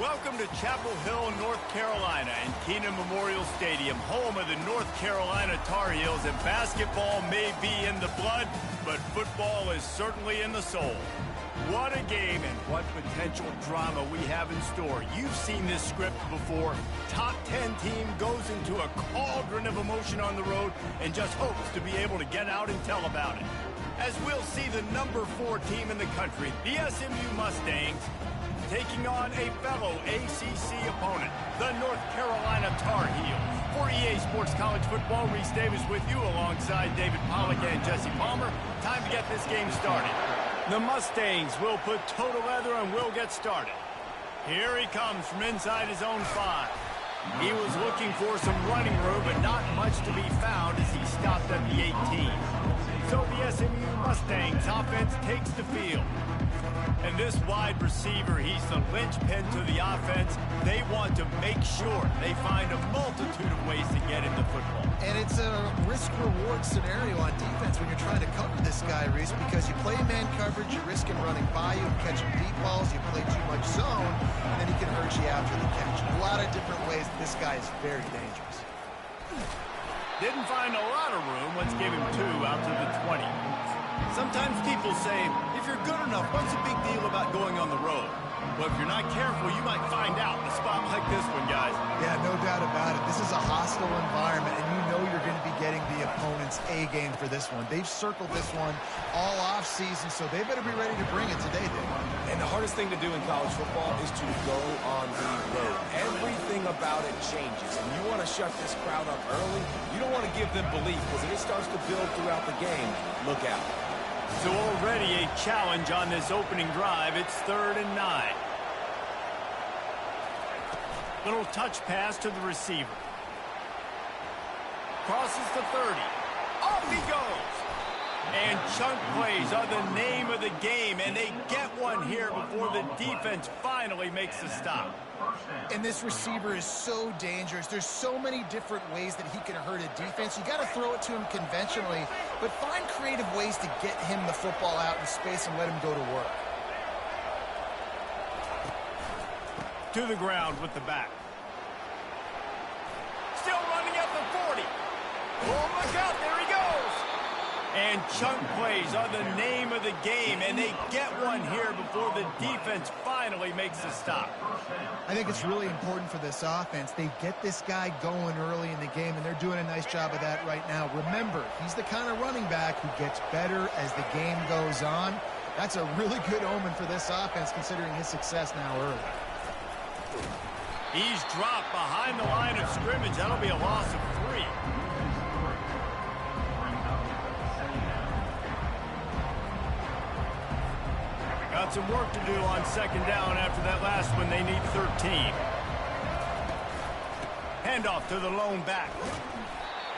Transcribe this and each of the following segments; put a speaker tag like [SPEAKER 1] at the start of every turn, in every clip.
[SPEAKER 1] Welcome to Chapel Hill, North Carolina, and Keenan Memorial Stadium, home of the North Carolina Tar Heels. And basketball may be in the blood, but football is certainly in the soul. What a game and what potential drama we have in store. You've seen this script before. Top 10 team goes into a cauldron of emotion on the road and just hopes to be able to get out and tell about it. As we'll see the number 4 team in the country, the SMU Mustangs, taking on a fellow ACC opponent, the North Carolina Tar Heels. For EA Sports College Football, Reese Davis with you alongside David Pollack and Jesse Palmer. Time to get this game started. The Mustangs will put toe together and will get started. Here he comes from inside his own 5. He was looking for some running room, but not much to be found as he stopped at the 18. So the SMU Mustangs offense takes the field. And this wide receiver, he's the linchpin to the offense. They want to make sure they find a multitude of ways to get him the football. And it's a risk-reward scenario on defense when you're trying to cover this guy, Reese, because you play man coverage, you're risking running by you, catching deep balls, you play too much zone, and then he can hurt you after the catch. A lot of different ways this guy is very dangerous. Didn't find a lot of room. Let's give him 2 out to the 20. Sometimes people say, if you're good enough, what's the big deal about going on the road? Well, if you're not careful, you might find out in a spot like this one, guys. Yeah, no doubt about it. This is a hostile environment, and you know you're going to be getting the opponent's A game for this one. They've circled this one all off-season, so they better be ready to bring it today, then. And the hardest thing to do in college football is to go on the road. Everything about it changes, and you want to shut this crowd up early. You don't want to give them belief, because if it starts to build throughout the game, look out. So already a challenge on this opening drive. It's 3rd and 9. Little touch pass to the receiver. Crosses the 30. Off he goes. And chunk plays are the name of the game, and they get one here before the defense finally makes the stop. And this receiver is so dangerous. There's so many different ways that he can hurt a defense. You got to throw it to him conventionally, but find creative ways to get him the football out in space and let him go to work. To the ground with the back. Still running at the 40. Oh, look out, there he goes. And chunk plays are the name of the game, and they get one here before the defense finally makes the stop. I think it's really important for this offense. They get this guy going early in the game, and they're doing a nice job of that right now. Remember, he's the kind of running back who gets better as the game goes on. That's a really good omen for this offense, considering his success now early. He's dropped behind the line of scrimmage. That'll be a loss of 3. Got some work to do on 2nd down after that last one. They need 13. Handoff to the lone back.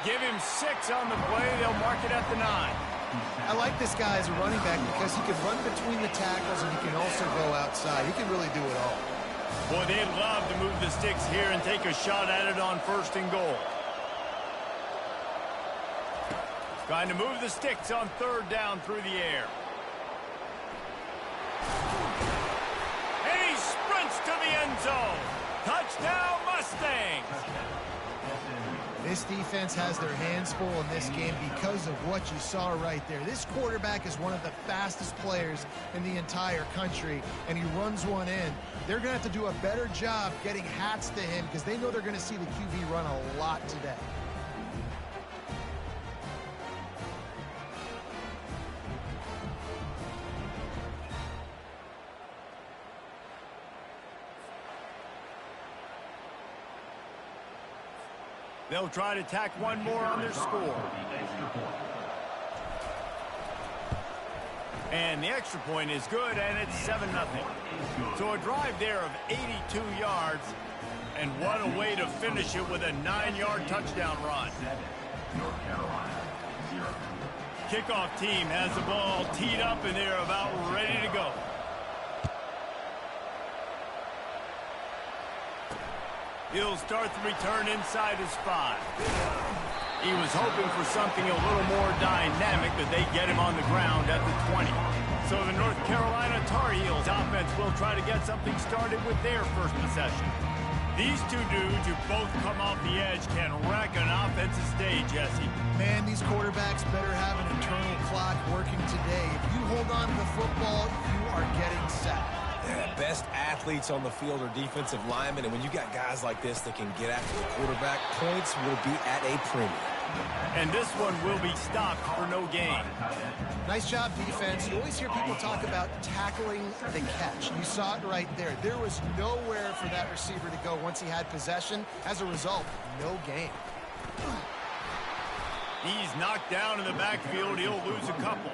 [SPEAKER 1] Give him 6 on the play. They'll mark it at the 9. I like this guy as a running back because he can run between the tackles and he can also go outside. He can really do it all. Boy, they'd love to move the sticks here and take a shot at it on 1st and goal. Trying to move the sticks on 3rd down through the air. And he sprints to the end zone. Touchdown, Mustangs! This defense has their hands full in this game because of what you saw right there. This quarterback is one of the fastest players in the entire country, and he runs one in. They're going to have to do a better job getting hats to him because they know they're going to see the QB run a lot today. They'll try to tack one more on their score. And the extra point is good, and it's 7-0. So a drive there of 82 yards, and what a way to finish it with a 9-yard touchdown run. Kickoff team has the ball teed up, and they're about ready to go. He'll start the return inside his 5. He was hoping for something a little more dynamic, but they get him on the ground at the 20. So the North Carolina Tar Heels offense will try to get something started with their first possession. These two dudes who both come off the edge can wreck an offensive stage, Jesse.
[SPEAKER 2] Man, these quarterbacks better have an internal clock working today. If you hold on to the football, you are getting set.
[SPEAKER 3] Yeah, best athletes on the field are defensive linemen, and when you got guys like this that can get after the quarterback, points will be at a premium.
[SPEAKER 1] And this one will be stopped for no gain.
[SPEAKER 2] Nice job, defense. You always hear people talk about tackling the catch. You saw it right there. There was nowhere for that receiver to go once he had possession. As a result, no gain.
[SPEAKER 1] He's knocked down in the backfield. He'll lose a couple.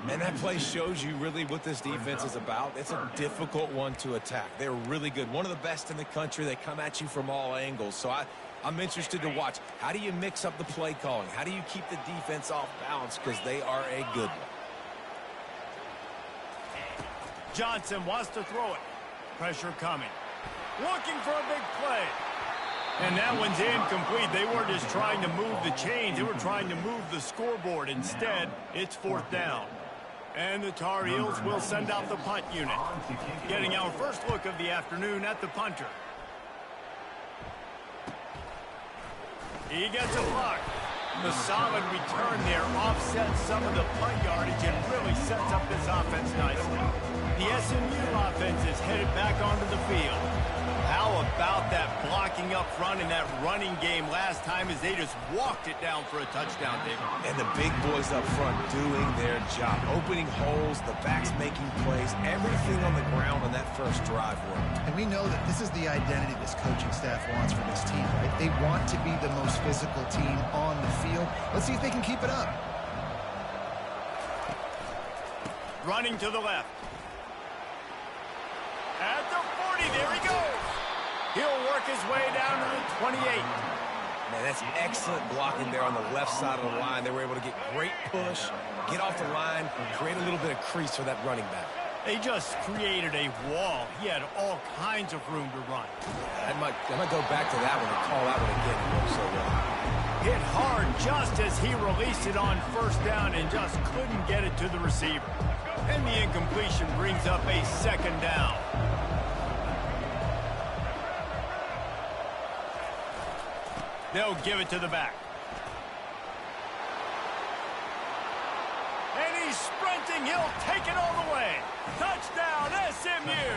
[SPEAKER 3] And that play shows you really what this defense is about. It's a difficult one to attack. They're really good. One of the best in the country. They come at you from all angles. So I'm interested to watch. How do you mix up the play calling? How do you keep the defense off balance? Because they are a good one.
[SPEAKER 1] Johnson wants to throw it. Pressure coming. Looking for a big play. And that one's incomplete. They weren't just trying to move the chains. They were trying to move the scoreboard. Instead, it's fourth down. And the Tar Heels will send out the punt unit. Getting our first look of the afternoon at the punter. He gets a block. The solid return there offsets some of the punt yardage and really sets up this offense nicely. The SMU offense is headed back onto the field. How about that blocking up front and that running game last time as they just walked it down for a touchdown, David?
[SPEAKER 3] And the big boys up front doing their job. Opening holes, the backs making plays, everything on the ground on that first drive worked.
[SPEAKER 2] And we know that this is the identity this coaching staff wants for this team, right? They want to be the most physical team on the field. Let's see if they can keep it up.
[SPEAKER 1] Running to the left. At the 40, there he goes. He'll work his way down to the 28.
[SPEAKER 3] Man, that's excellent blocking there on the left side of the line. They were able to get great push, get off the line, create a little bit of crease for that running back.
[SPEAKER 1] They just created a wall. He had all kinds of room to run.
[SPEAKER 3] I might go back to that one and call that one again. It worked so well.
[SPEAKER 1] Hit hard just as he released it on first down and just couldn't get it to the receiver. And the incompletion brings up a second down. They'll give it to the back. And he's sprinting. He'll take it all the way. Touchdown, SMU.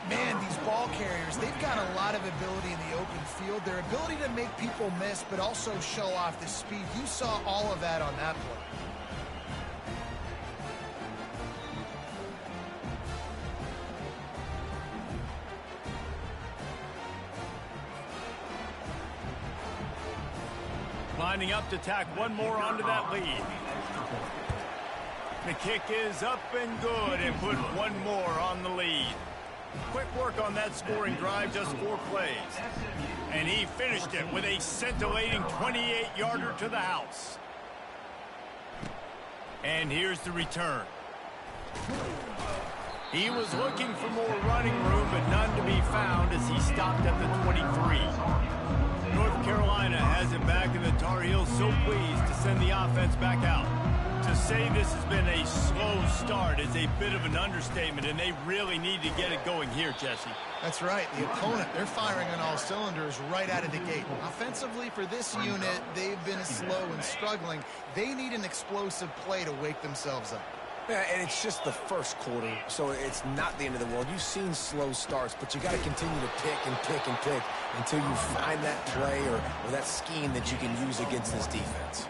[SPEAKER 2] Man, these ball carriers, they've got a lot of ability in the open field. Their ability to make people miss, but also show off the speed. You saw all of that on that play.
[SPEAKER 1] Lining up to tack one more onto that lead. The kick is up and good and put one more on the lead. Quick work on that scoring drive, just 4 plays. And he finished it with a scintillating 28-yarder to the house. And here's the return. He was looking for more running room, but none to be found as he stopped at the 23. North Carolina has it back, and the Tar Heels so pleased to send the offense back out. To say this has been a slow start is a bit of an understatement, and they really need to get it going here, Jesse.
[SPEAKER 2] That's right. The opponent, they're firing on all cylinders right out of the gate. Offensively for this unit, they've been slow and struggling. They need an explosive play to wake themselves up.
[SPEAKER 3] Yeah, and it's just the first quarter, so it's not the end of the world. You've seen slow starts, but you got to continue to pick and pick and pick until you find that play or that scheme that you can use against this defense.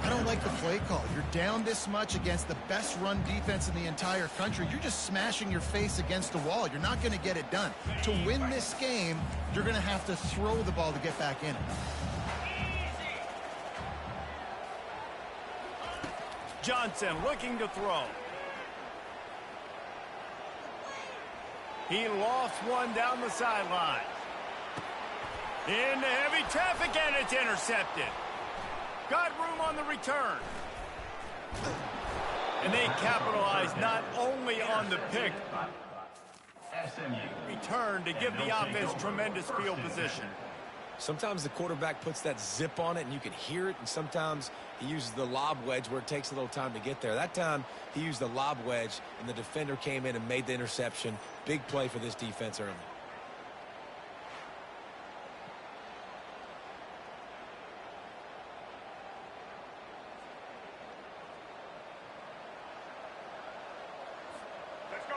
[SPEAKER 2] I don't like the play call. You're down this much against the best run defense in the entire country. You're just smashing your face against the wall. You're not going to get it done. To win this game, you're going to have to throw the ball to get back in it.
[SPEAKER 1] Johnson looking to throw. He lofts one down the sideline. Into heavy traffic, and it's intercepted. Got room on the return. And they capitalize not only on the pick, return to give the offense tremendous field position.
[SPEAKER 3] Sometimes the quarterback puts that zip on it, and you can hear it, and sometimes he uses the lob wedge where it takes a little time to get there. That time, he used the lob wedge, and the defender came in and made the interception. Big play for this defense early.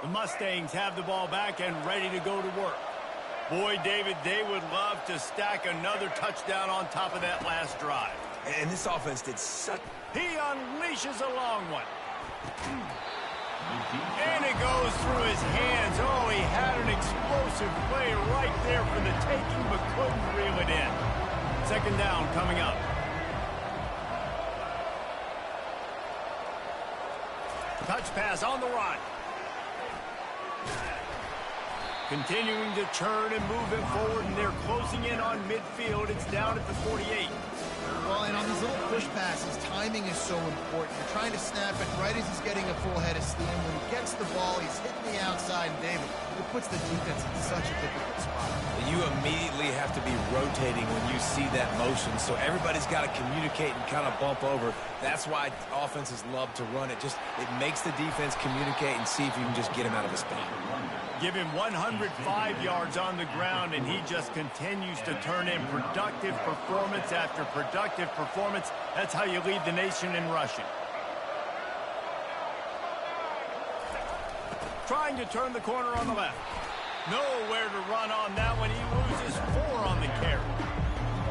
[SPEAKER 1] The Mustangs have the ball back and ready to go to work. Boy, David, they would love to stack another touchdown on top of that last drive.
[SPEAKER 3] And this offense did such...
[SPEAKER 1] He unleashes a long one. And it goes through his hands. Oh, he had an explosive play right there for the taking, but couldn't reel it in. Second down coming up. Touch pass on the run. Continuing to churn and move it forward, and they're closing in on midfield. It's down at the 48.
[SPEAKER 2] Well, and on these little push passes, timing is so important. You're trying to snap it right as he's getting a full head of steam. When he gets the ball, he's hitting the outside, and David, it puts the defense in such a difficult spot.
[SPEAKER 3] You immediately have to be rotating when you see that motion, so everybody's got to communicate and kind of bump over. That's why offenses love to run it. It makes the defense communicate and see if you can just get him out of his spot.
[SPEAKER 1] Give him 105 yards on the ground, and he just continues to turn in productive performance after productive performance. That's how you lead the nation in rushing. Trying to turn the corner on the left. Nowhere to run on that one. He loses 4 on the carry.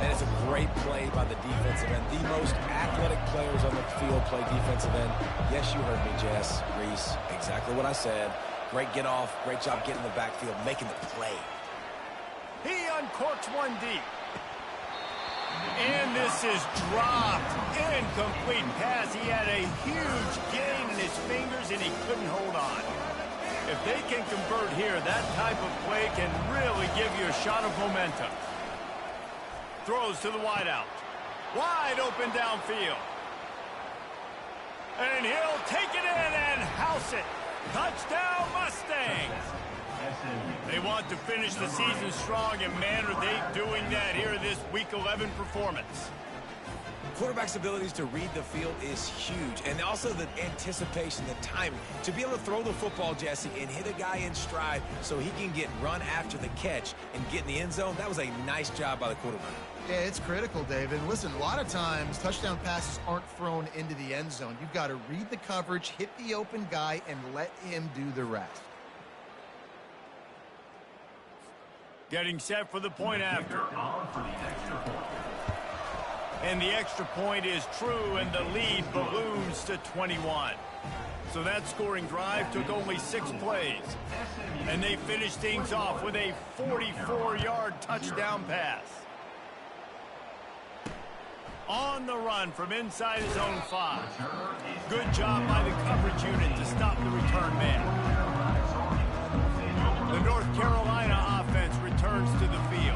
[SPEAKER 3] And it's a great play by the defensive end. The most athletic players on the field play defensive end. Yes, you heard me, Jess, Reese. Exactly what I said. Great get off. Great job getting in the backfield, making the play.
[SPEAKER 1] He uncorks one deep. And this is dropped. Incomplete pass. He had a huge gain in his fingers, and he couldn't hold on. If they can convert here, that type of play can really give you a shot of momentum. Throws to the wideout. Wide open downfield. And he'll take it in and house it. Touchdown, Mustangs! They want to finish the season strong, and man, are they doing that here in this Week 11 performance.
[SPEAKER 3] Quarterback's abilities to read the field is huge, and also the anticipation, the timing. To be able to throw the football, Jesse, and hit a guy in stride so he can get run after the catch and get in the end zone, that was a nice job by the quarterback.
[SPEAKER 2] Yeah, it's critical, David. Listen, a lot of times touchdown passes aren't thrown into the end zone. You've got to read the coverage, hit the open guy, and let him do the rest.
[SPEAKER 1] Getting set for the point after. And the extra point is true, and the lead balloons to 21. So that scoring drive took only 6 plays. And they finished things off with a 44-yard touchdown pass. On the run from inside his own 5. Good job by the coverage unit to stop the return man. The North Carolina offense returns to the field.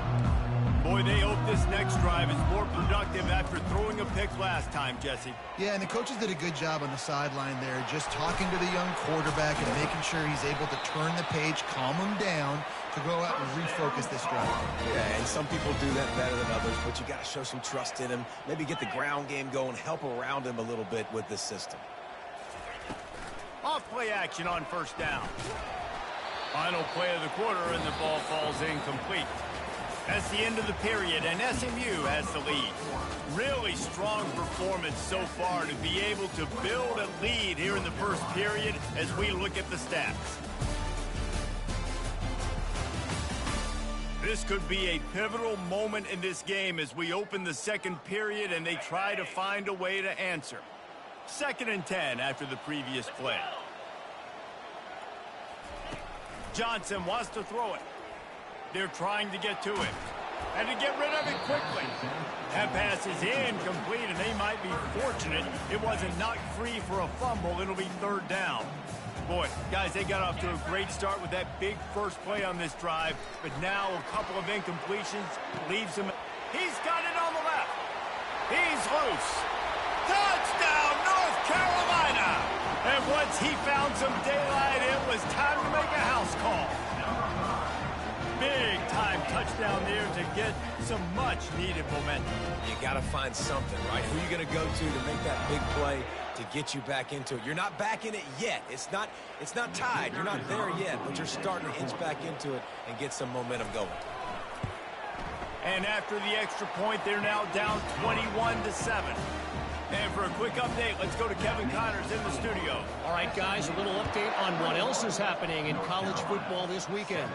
[SPEAKER 1] Boy, they hope this next drive is more productive after throwing a pick last time, Jesse.
[SPEAKER 2] Yeah, and the coaches did a good job on the sideline there, just talking to the young quarterback and making sure he's able to turn the page, calm him down, to go out and refocus this drive.
[SPEAKER 3] Yeah, and some people do that better than others, but you got to show some trust in him. Maybe get the ground game going, help around him a little bit with this system.
[SPEAKER 1] Off play action on first down. Final play of the quarter, and the ball falls incomplete. That's the end of the period, and SMU has the lead. Really strong performance so far to be able to build a lead here in the first period as we look at the stats. This could be a pivotal moment in this game as we open the second period and they try to find a way to answer. 2nd and 10 after the previous play. Johnson wants to throw it. They're trying to get to it. And to get rid of it quickly. That pass is incomplete, and they might be fortunate it wasn't knocked free for a fumble. It'll be 3rd down. Boy, guys, they got off to a great start with that big first play on this drive, but now a couple of incompletions leaves him. He's got it on the left. He's loose. Touchdown, North Carolina! And once he found some daylight, it was time to make a house call. big-time touchdown there to get some much-needed momentum.
[SPEAKER 3] You got to find something, right? Who are you going to go to make that big play to get you back into it? You're not back in it yet. It's not tied. You're not there yet, but you're starting to inch back into it and get some momentum going.
[SPEAKER 1] And after the extra point, they're now down 21-7. And for a quick update, let's go to Kevin Connors in the studio.
[SPEAKER 4] All right, guys, a little update on what else is happening in college football this weekend.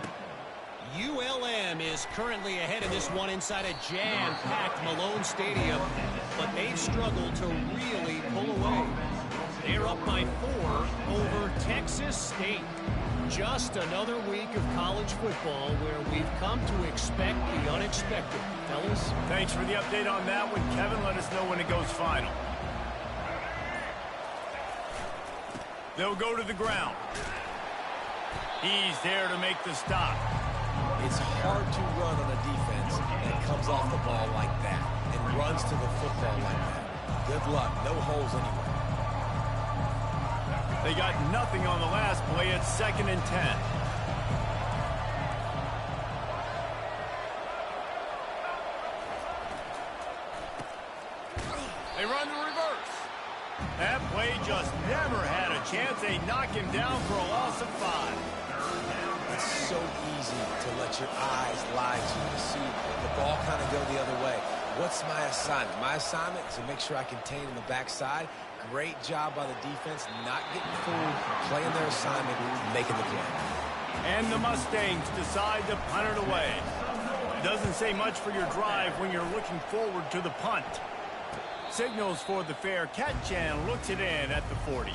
[SPEAKER 4] ULM is currently ahead in this one inside a jam-packed Malone Stadium, but they've struggled to really pull away. They're up by 4 over Texas State. Just another week of college football where we've come to expect the unexpected. Fellas?
[SPEAKER 1] Thanks for the update on that one, Kevin. Let us know when it goes final. They'll go to the ground. He's there to make the stop.
[SPEAKER 3] It's hard to run on a defense that comes off the ball like that and runs to the football like that. Good luck. No holes anywhere.
[SPEAKER 1] They got nothing on the last play. It's 2nd and 10. They run the reverse. That play just never had a chance. They knock him down for a loss of 5.
[SPEAKER 3] It's so easy to let your eyes lie to you to see the ball kind of go the other way. What's my assignment? My assignment is to make sure I contain in the backside. Great job by the defense, not getting fooled, playing their assignment, making the play.
[SPEAKER 1] And the Mustangs decide to punt it away. Doesn't say much for your drive when you're looking forward to the punt. Signals for the fair catch and looks it in at the 40.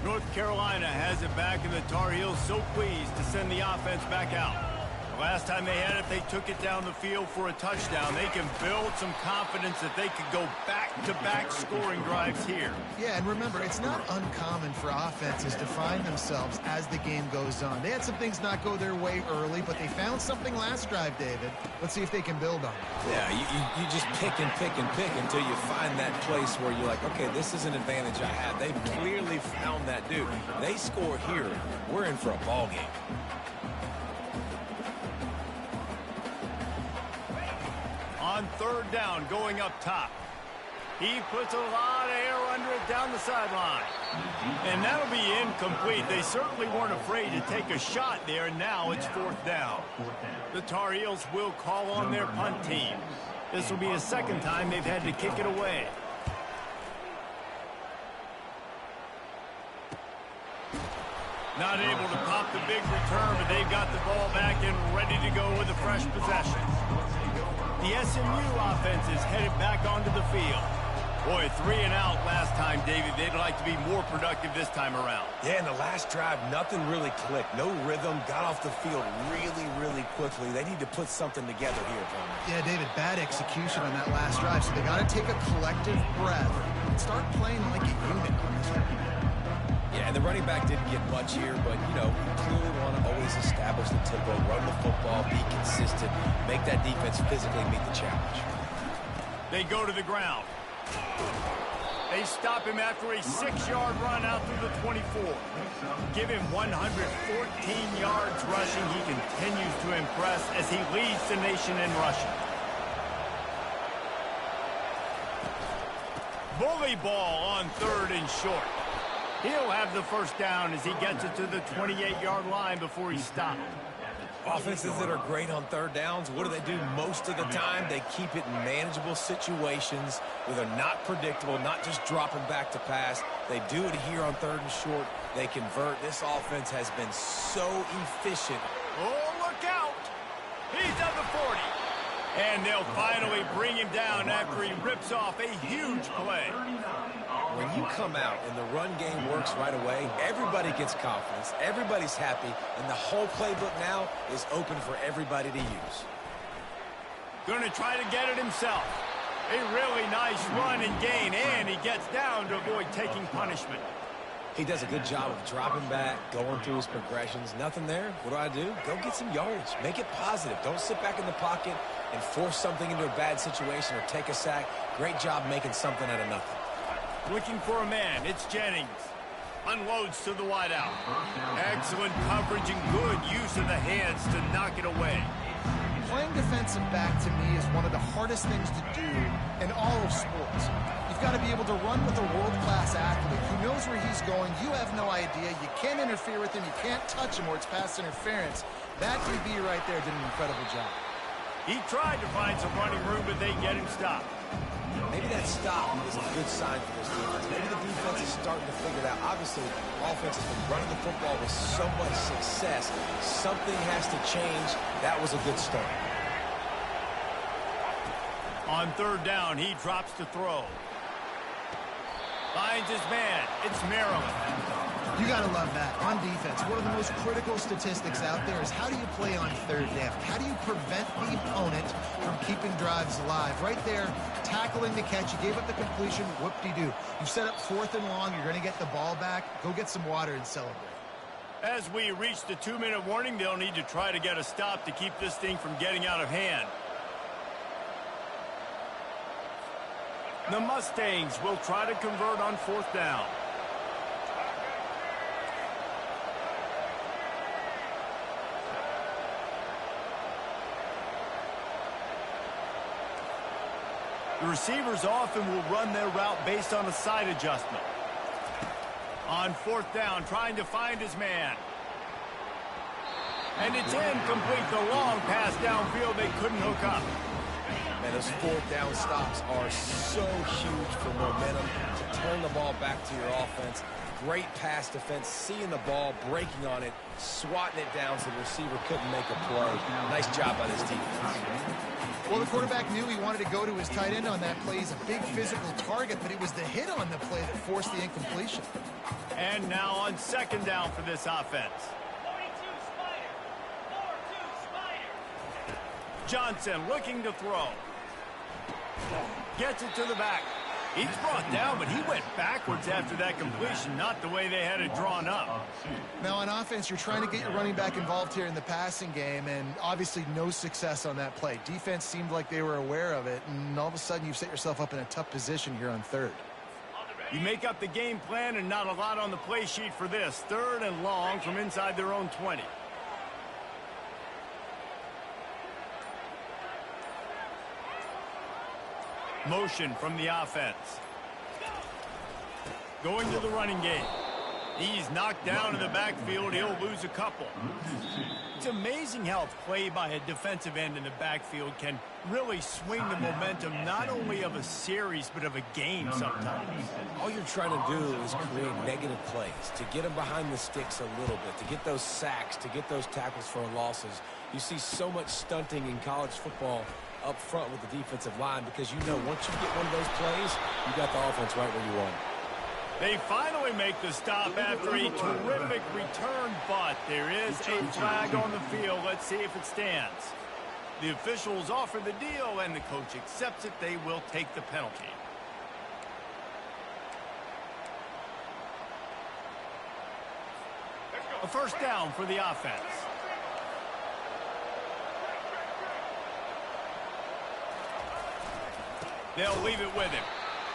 [SPEAKER 1] North Carolina has it back, and the Tar Heels so pleased to send the offense back out. The last time they had it, they took it down the field for a touchdown. They can build some confidence that they could go back-to-back scoring drives here.
[SPEAKER 2] Yeah, and remember, it's not uncommon for offenses to find themselves as the game goes on. They had some things not go their way early, but they found something last drive, David. Let's see if they can build on it.
[SPEAKER 3] Yeah, you just pick and pick and pick until you find that place where you're like, okay, this is an advantage I have. They've clearly found that dude. They score here, we're in for a ball game.
[SPEAKER 1] On 3rd down, going up top. He puts a lot of air under it down the sideline. And that'll be incomplete. They certainly weren't afraid to take a shot there, and now it's 4th down. The Tar Heels will call on their punt team. This will be the 2nd time they've had to kick it away. Not able to pop the big return, but they've got the ball back and ready to go with a fresh possession. The SMU offense is headed back onto the field. Boy, 3 and out last time, David. They'd like to be more productive this time around.
[SPEAKER 3] Yeah, in the last drive, nothing really clicked. No rhythm, got off the field really, really quickly. They need to put something together here, Tony.
[SPEAKER 2] Yeah, David, bad execution on that last drive, so they got to take a collective breath and start playing like a unit on this one.
[SPEAKER 3] Yeah, and the running back didn't get much here, but, you know, you clearly want to always establish the tempo, run the football, be consistent, make that defense physically meet the challenge. They
[SPEAKER 1] go to the ground. They stop him after a 6-yard run out through the 24. Give him 114 yards rushing. He continues to impress as he leads the nation in rushing. Bully ball on 3rd and short. He'll have the 1st down as he gets it to the 28-yard line before he's stopped.
[SPEAKER 3] Offenses that are great on 3rd downs, what do? Most of the time? They keep it in manageable situations where they're not predictable, not just dropping back to pass. They do it here on 3rd and short. They convert. This offense has been so efficient.
[SPEAKER 1] Oh, look out! He's at the 40. And they'll finally bring him down after he rips off a huge play.
[SPEAKER 3] When you come out and the run game works right away, everybody gets confidence, everybody's happy, and the whole playbook now is open for everybody to use.
[SPEAKER 1] Going to try to get it himself. A really nice run and gain, and he gets down to avoid taking punishment.
[SPEAKER 3] He does a good job of dropping back, going through his progressions. Nothing there. What do? Go get some yardage. Make it positive. Don't sit back in the pocket and force something into a bad situation or take a sack. Great job making something out of nothing.
[SPEAKER 1] Looking for a man. It's Jennings. Unloads to the wideout. Excellent coverage and good use of the hands to knock it away.
[SPEAKER 2] Playing defensive back, to me, is one of the hardest things to do in all of sports. You've got to be able to run with a world-class athlete who knows where he's going. You have no idea. You can't interfere with him. You can't touch him or it's pass interference. That DB right there did an incredible job.
[SPEAKER 1] He tried to find some running room, but they get him stopped.
[SPEAKER 3] Maybe that stop is a good sign for this defense. Maybe the defense is starting to figure it out. Obviously, offense has been running the football with so much success. Something has to change. That was a good start.
[SPEAKER 1] On third down, he drops to throw. Finds his man. It's Maryland.
[SPEAKER 2] You got to love that. On defense, one of the most critical statistics out there is how do you play on third down? How do you prevent the opponent from keeping drives alive? Right there, tackling the catch. You gave up the completion. Whoop-de-doo. You set up 4th and long. You're going to get the ball back. Go get some water and celebrate.
[SPEAKER 1] As we reach the 2-minute warning, they'll need to try to get a stop to keep this thing from getting out of hand. The Mustangs will try to convert on 4th down. The receivers often will run their route based on a side adjustment. On 4th down, trying to find his man. And it's incomplete. The long pass downfield, they couldn't hook up.
[SPEAKER 3] And those 4th down stops are so huge for momentum to turn the ball back to your offense. Great pass defense, seeing the ball, breaking on it, swatting it down so the receiver couldn't make a play. Nice job by this defense.
[SPEAKER 2] Well, the quarterback knew he wanted to go to his tight end on that play. He's a big physical target, but it was the hit on the play that forced the incompletion.
[SPEAKER 1] And now on 2nd down for this offense. Johnson looking to throw. Gets it to the back. He's brought down, but he went backwards after that completion, not the way they had it drawn up.
[SPEAKER 2] Now, on offense, you're trying to get your running back involved here in the passing game, and obviously no success on that play. Defense seemed like they were aware of it, and all of a sudden you've set yourself up in a tough position here on 3rd.
[SPEAKER 1] You make up the game plan and not a lot on the play sheet for this. 3rd and long from inside their own 20. Motion from the offense. Going to the running game. He's knocked down in the backfield. He'll lose a couple. It's amazing how a play by a defensive end in the backfield can really swing the momentum not only of a series but of a game sometimes.
[SPEAKER 3] All you're trying to do is create negative plays, to get them behind the sticks a little bit, to get those sacks, to get those tackles for losses. You see so much stunting in college football up front with the defensive line because you know once you get one of those plays, you got the offense right where you want it.
[SPEAKER 1] They finally make the stop after a terrific return, but there is a flag on the field. Let's see if it stands. The officials offer the deal, and the coach accepts it. They will take the penalty. A 1st down for the offense. They'll leave it with him.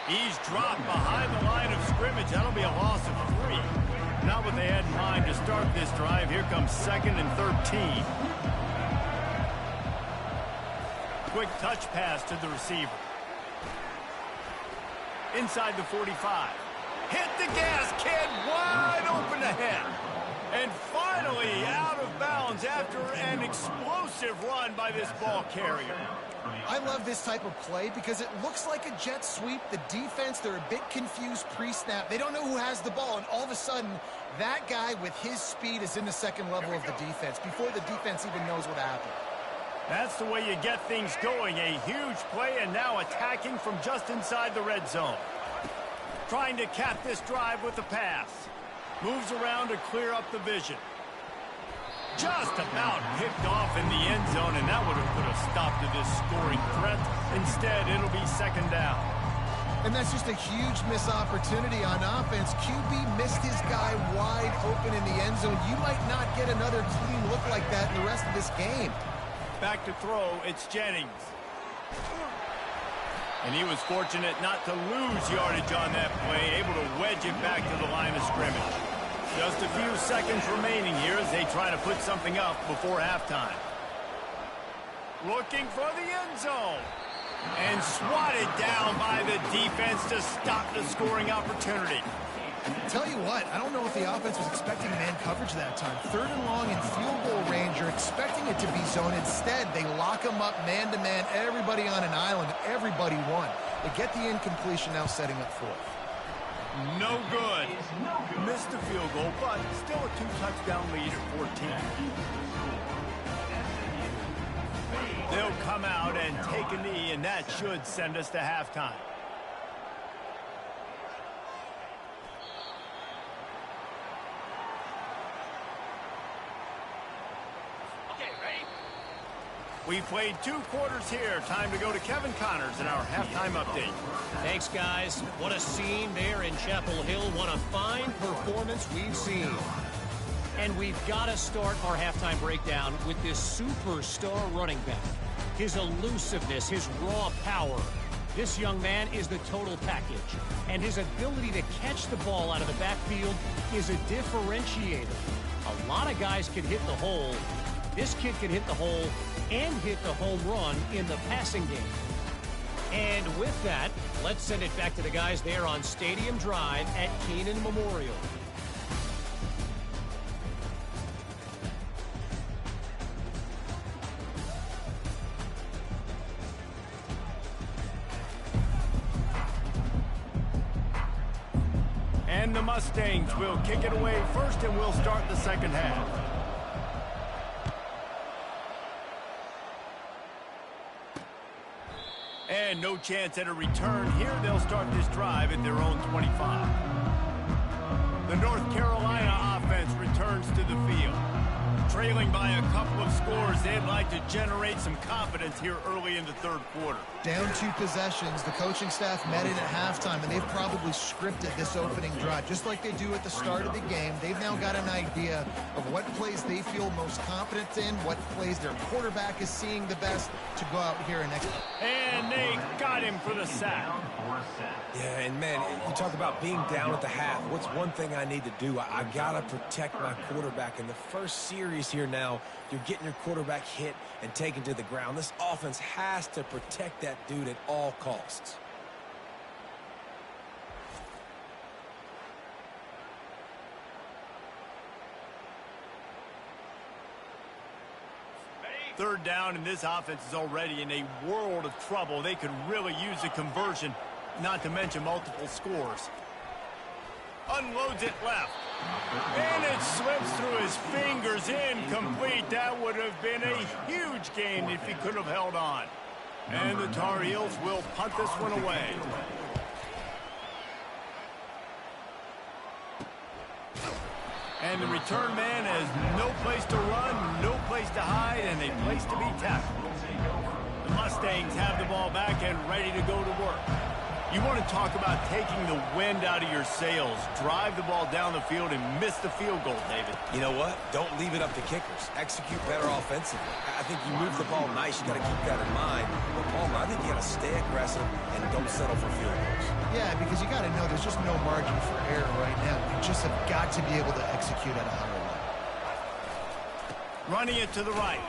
[SPEAKER 1] He's dropped behind the line of scrimmage. That'll be a loss of 3. Not what they had in mind to start this drive. Here comes 2nd and 13. Quick touch pass to the receiver. Inside the 45. Hit the gas, kid. Wide open ahead. And finally out of bounds after an explosive run by this ball carrier.
[SPEAKER 2] I love this type of play because it looks like a jet sweep. The defense, they're a bit confused pre-snap. They don't know who has the ball, and all of a sudden, that guy with his speed is in the 2nd level of the defense before the defense even knows what happened.
[SPEAKER 1] That's the way you get things going. A huge play, and now attacking from just inside the red zone. Trying to cap this drive with the pass. Moves around to clear up the vision. Just about picked off in the end zone, and that would have put a stop to this scoring threat. Instead, it'll be 2nd down.
[SPEAKER 2] And that's just a huge missed opportunity on offense. QB missed his guy wide open in the end zone. You might not get another clean look like that in the rest of this game.
[SPEAKER 1] Back to throw, it's Jennings. And he was fortunate not to lose yardage on that play, able to wedge it back to the line of scrimmage. Just a few seconds remaining here as they try to put something up before halftime. Looking for the end zone. And swatted down by the defense to stop the scoring opportunity.
[SPEAKER 2] Tell you what, I don't know if the offense was expecting man coverage that time. 3rd and long in field goal range, you're expecting it to be zone. Instead, they lock them up man-to-man, everybody on an island, everybody won. They get the incompletion, now setting up 4th.
[SPEAKER 1] No good. Missed the field goal, but still a 2-touchdown lead at 14. They'll come out and take a knee, and that should send us to halftime.
[SPEAKER 4] Okay, ready?
[SPEAKER 1] We played 2 quarters here. Time to go to Kevin Connors in our halftime update.
[SPEAKER 4] Thanks, guys. What a scene there in Chapel Hill. What a fine performance we've seen. And we've got to start our halftime breakdown with this superstar running back. His elusiveness, his raw power. This young man is the total package. And his ability to catch the ball out of the backfield is a differentiator. A lot of guys can hit the hole. This kid can hit the hole and hit the home run in the passing game. And with that, let's send it back to the guys there on Stadium Drive at Keenan Memorial.
[SPEAKER 1] And the Mustangs will kick it away first, and we'll start the second half. And no chance at a return here. They'll start this drive at their own 25. The North Carolina offense returns to the field. Trailing by a couple of scores, they'd like to generate some confidence here early in the 3rd quarter.
[SPEAKER 2] Down 2 possessions, the coaching staff met in at halftime, and they've probably scripted this opening drive. Just like they do at the start of the game, they've now got an idea of what plays they feel most confident in, what plays their quarterback is seeing the best to go out here and execute.
[SPEAKER 1] And they got him for the sack.
[SPEAKER 3] Yeah, and man, you talk about being down at the half. What's one thing I need to do? I got to protect my quarterback. In the first series here now, you're getting your quarterback hit and taken to the ground. This offense has to protect that dude at all costs.
[SPEAKER 1] Third down, and this offense is already in a world of trouble. They could really use a conversion, not to mention multiple scores. Unloads it left. And it slips through his fingers. Incomplete. That would have been a huge gain if he could have held on. And the Tar Heels will punt this one away. And the return man has no place to run, no place to hide, and a place to be tackled. The Mustangs have the ball back and ready to go to work. You want to talk about taking the wind out of your sails. Drive the ball down the field and miss the field goal, David.
[SPEAKER 3] You know what? Don't leave it up to kickers. Execute better offensively. I think you move the ball nice. You got to keep that in mind. But Palmer, I think you got to stay aggressive and don't settle for field goals.
[SPEAKER 2] Yeah, because you got to know there's just no margin for error right now. You just have got to be able to execute at a higher level.
[SPEAKER 1] Running it to the right.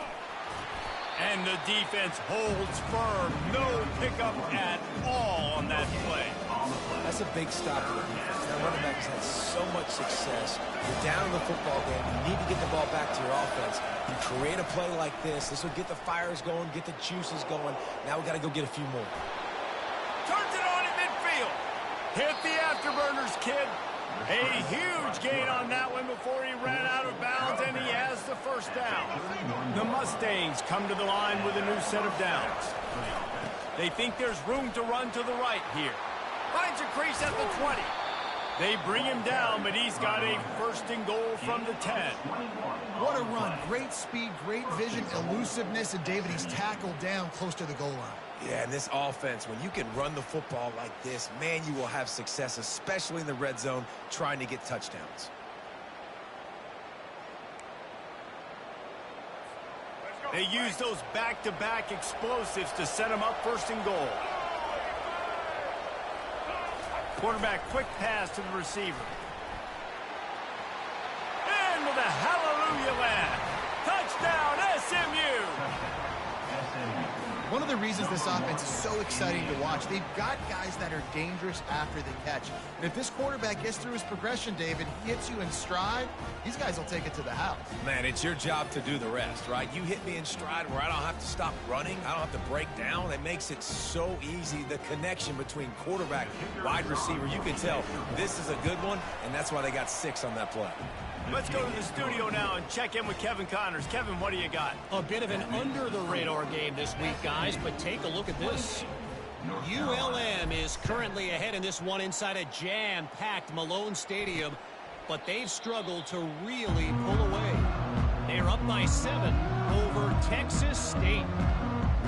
[SPEAKER 1] And the defense holds firm. No pickup at all on that play.
[SPEAKER 3] That's a big stop for the defense. That running back has had so much success. You're down in the football game. You need to get the ball back to your offense. You create a play like this. This will get the fires going, get the juices going. Now we got to go get a few more.
[SPEAKER 1] Turns it on in midfield. Hit the afterburners, kid. A huge gain on that one before he ran out of bounds, and he has the first down. The Mustangs come to the line with a new set of downs. They think there's room to run to the right here. Finds a crease at the 20. They bring him down, but he's got a first and goal from the 10.
[SPEAKER 2] What a run. Great speed, great vision, elusiveness, and David, he's tackled down close to the goal line.
[SPEAKER 3] Yeah, and this offense, when you can run the football like this, man, you will have success, especially in the red zone, trying to get touchdowns.
[SPEAKER 1] They use those back-to-back explosives to set them up first and goal. Quarterback quick pass to the receiver. the hallelujah land. Touchdown, SMU!
[SPEAKER 2] One of the reasons this offense is so exciting to watch, they've got guys that are dangerous after they catch. And if this quarterback gets through his progression, David, he hits you in stride, these guys will take it to the house.
[SPEAKER 3] Man, it's your job to do the rest, right? You hit me in stride where I don't have to stop running. I don't have to break down. It makes it so easy. The connection between quarterback, wide receiver, you can tell this is a good one, and that's why they got 6 on that play.
[SPEAKER 1] Let's go to the studio now and check in with Kevin Connors. Kevin, what do you got?
[SPEAKER 4] A bit of an under-the-radar game this week, guys, but take a look at this. ULM is currently ahead in this one inside a jam-packed Malone Stadium, but they've struggled to really pull away. They're up by 7 over Texas State.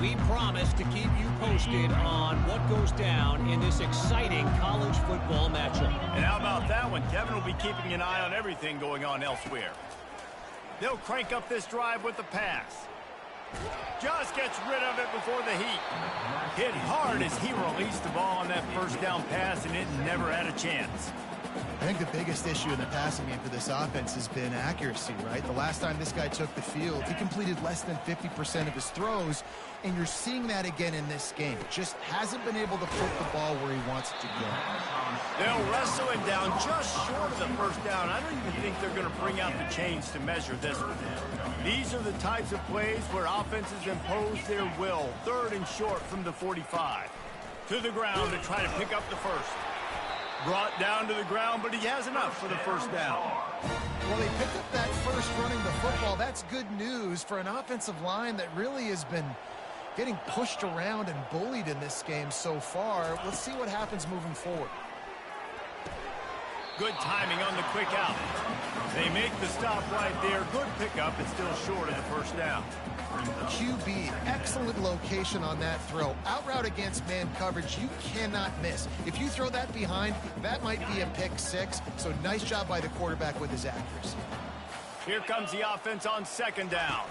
[SPEAKER 4] We promise to keep you posted on what goes down in this exciting college football matchup.
[SPEAKER 1] And how about that one? Kevin will be keeping an eye on everything going on elsewhere. They'll crank up this drive with the pass. Just gets rid of it before the heat. Hit hard as he released the ball on that first down pass, and it never had a chance.
[SPEAKER 2] I think the biggest issue in the passing game for this offense has been accuracy, right? The last time this guy took the field, he completed less than 50% of his throws, and you're seeing that again in this game. Just hasn't been able to put the ball where he wants it to go.
[SPEAKER 1] They'll wrestle him down just short of the first down. I don't even think they're going to bring out the chains to measure this one. These are the types of plays where offenses impose their will. 3rd and short from the 45. To the ground to try to pick up the first. Brought down to the ground, but he has enough for the first down.
[SPEAKER 2] Well, they picked up that first running the football. That's good news for an offensive line that really has been getting pushed around and bullied in this game so far. Let's see what happens moving forward.
[SPEAKER 1] Good timing on the quick out. They make the stop right there. Good pickup. It's still short of the first down.
[SPEAKER 2] QB, excellent location on that throw. Out route against man coverage, you cannot miss. If you throw that behind, that might be a pick 6. So nice job by the quarterback with his accuracy.
[SPEAKER 1] Here comes the offense on 2nd down.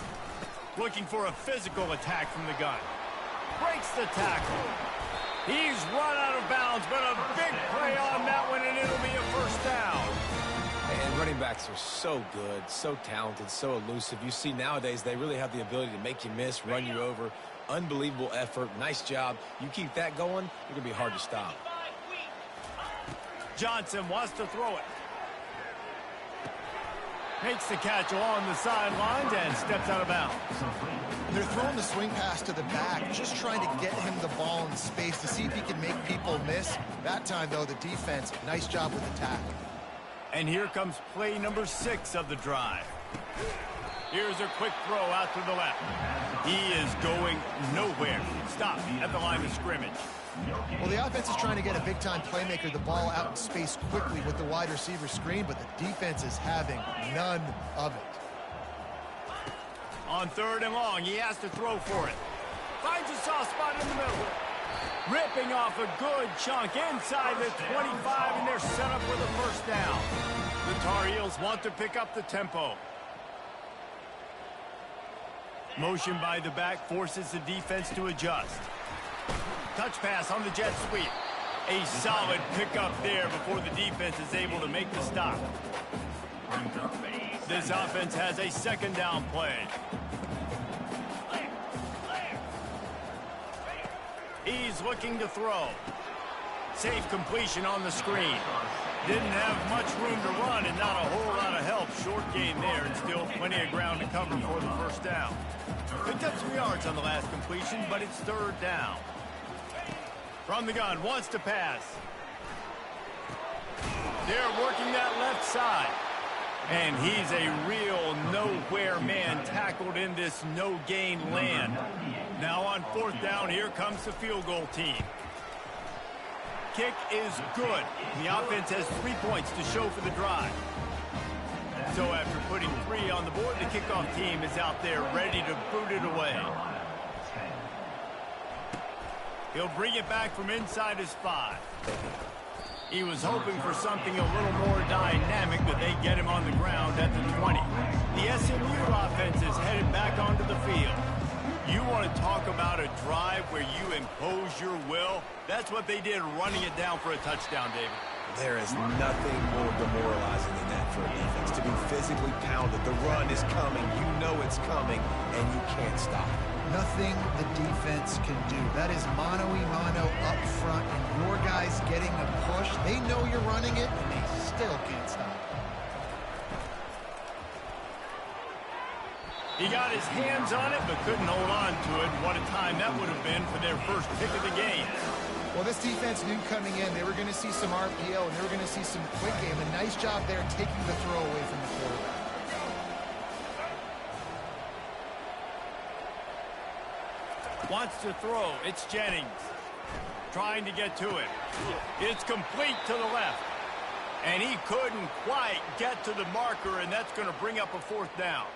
[SPEAKER 1] Looking for a physical attack from the gun. Breaks the tackle. He's run out of bounds, but a big play on that one, and it'll be a first down.
[SPEAKER 3] And running backs are so good, so talented, so elusive. You see nowadays they really have the ability to make you miss, run you over. Unbelievable effort. Nice job. You keep that going, it's going to be hard to stop.
[SPEAKER 1] Johnson wants to throw it. Makes the catch along the sidelines and steps out of bounds.
[SPEAKER 2] They're throwing the swing pass to the back, just trying to get him the ball in space to see if he can make people miss. That time, though, the defense, nice job with the tackle.
[SPEAKER 1] And here comes play number 6 of the drive. Here's a quick throw out to the left. He is going nowhere. Stop at the line of scrimmage.
[SPEAKER 2] Well, the offense is trying to get a big-time playmaker the ball out in space quickly with the wide receiver screen, but the defense is having none of it.
[SPEAKER 1] On 3rd and long, he has to throw for it. Finds a soft spot in the middle. Ripping off a good chunk inside the 25, and they're set up with a first down. The Tar Heels want to pick up the tempo. Motion by the back forces the defense to adjust. Touch pass on the jet sweep. A solid pickup there before the defense is able to make the stop. This offense has a 2nd down play. He's looking to throw. Safe completion on the screen. Didn't have much room to run and not a whole lot of help. Short gain there and still plenty of ground to cover for the first down. Picked up some yards on the last completion, but it's 3rd down. From the gun, wants to pass. They're working that left side. And he's a real nowhere man tackled in this no-gain land. Now on 4th down, here comes the field goal team. Kick is good. The offense has 3 points to show for the drive. So after putting 3 on the board, the kickoff team is out there ready to boot it away. He'll bring it back from inside his 5. He was hoping for something a little more dynamic, but they get him on the ground at the 20. The SMU offense is headed back onto the field. You want to talk about a drive where you impose your will? That's what they did, running it down for a touchdown, David.
[SPEAKER 3] There is nothing more demoralizing than that for a defense. To be physically pounded, the run is coming, you know it's coming, and you can't stop it.
[SPEAKER 2] Nothing the defense can do. That is mano-a-mano up front, and your guys getting a push. They know you're running it, and they still can't stop it.
[SPEAKER 1] He got his hands on it, but couldn't hold on to it. What a time that would have been for their first pick of the game.
[SPEAKER 2] Well, this defense knew coming in they were going to see some RPO, and they were going to see some quick game. A nice job there taking the throw away from the quarterback.
[SPEAKER 1] Wants to throw. It's Jennings. Trying to get to it. It's complete to the left. And he couldn't quite get to the marker, and that's going to bring up a fourth down.